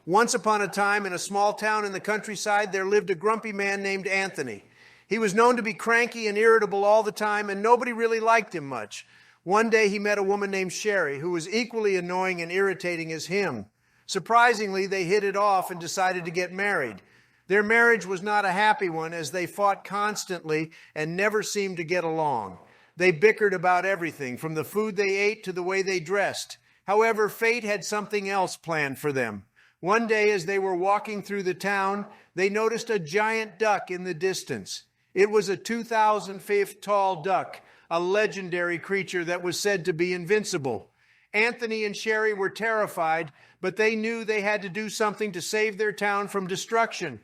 Once upon a time, in a small town in the countryside, there lived a grumpy man named Anthony. He was known to be cranky and irritable all the time, and nobody really liked him much. One day he met a woman named Sherry, who was equally annoying and irritating as him. Surprisingly, they hit it off and decided to get married. Their marriage was not a happy one, as they fought constantly and never seemed to get along. They bickered about everything, from the food they ate to the way they dressed. However, fate had something else planned for them. One day, as they were walking through the town, they noticed a giant duck in the distance. It was a 2,000-feet tall duck, a legendary creature that was said to be invincible. Anthony and Sherry were terrified, but they knew they had to do something to save their town from destruction.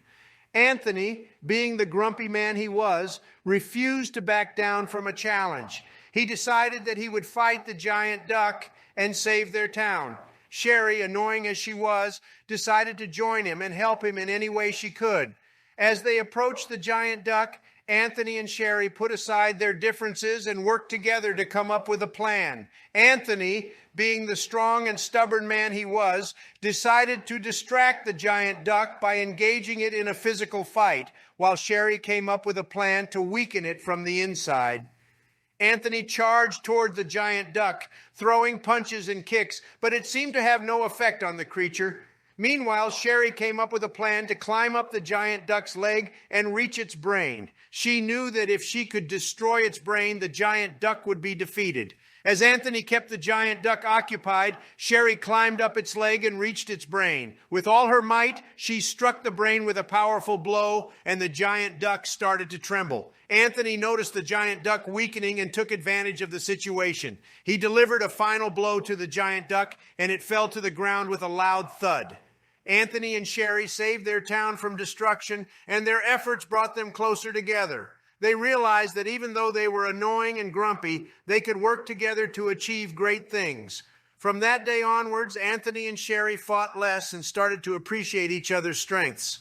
Anthony, being the grumpy man he was, refused to back down from a challenge. He decided that he would fight the giant duck and save their town. Sherry, annoying as she was, decided to join him and help him in any way she could. As they approached the giant duck, Anthony and Sherry put aside their differences and worked together to come up with a plan. Anthony, being the strong and stubborn man he was, decided to distract the giant duck by engaging it in a physical fight, while Sherry came up with a plan to weaken it from the inside. Anthony charged toward the giant duck, throwing punches and kicks, but it seemed to have no effect on the creature. Meanwhile, Sherry came up with a plan to climb up the giant duck's leg and reach its brain. She knew that if she could destroy its brain, the giant duck would be defeated. As Anthony kept the giant duck occupied, Sherry climbed up its leg and reached its brain. With all her might, she struck the brain with a powerful blow, and the giant duck started to tremble. Anthony noticed the giant duck weakening and took advantage of the situation. He delivered a final blow to the giant duck, and it fell to the ground with a loud thud. Anthony and Sherry saved their town from destruction, and their efforts brought them closer together. They realized that even though they were annoying and grumpy, they could work together to achieve great things. From that day onwards, Anthony and Sherry fought less and started to appreciate each other's strengths.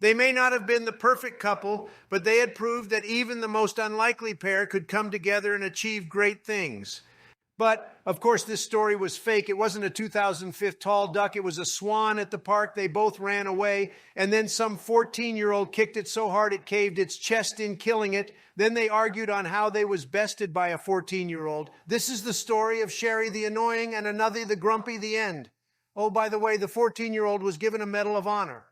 They may not have been the perfect couple, but they had proved that even the most unlikely pair could come together and achieve great things. But, of course, this story was fake. It wasn't a 2,000-foot tall duck. It was a swan at the park. They both ran away. And then some 14-year-old kicked it so hard it caved its chest in, killing it. Then they argued on how they was bested by a 14-year-old. This is the story of Sherry the annoying and another the grumpy, the end. Oh, by the way, the 14-year-old was given a Medal of Honor.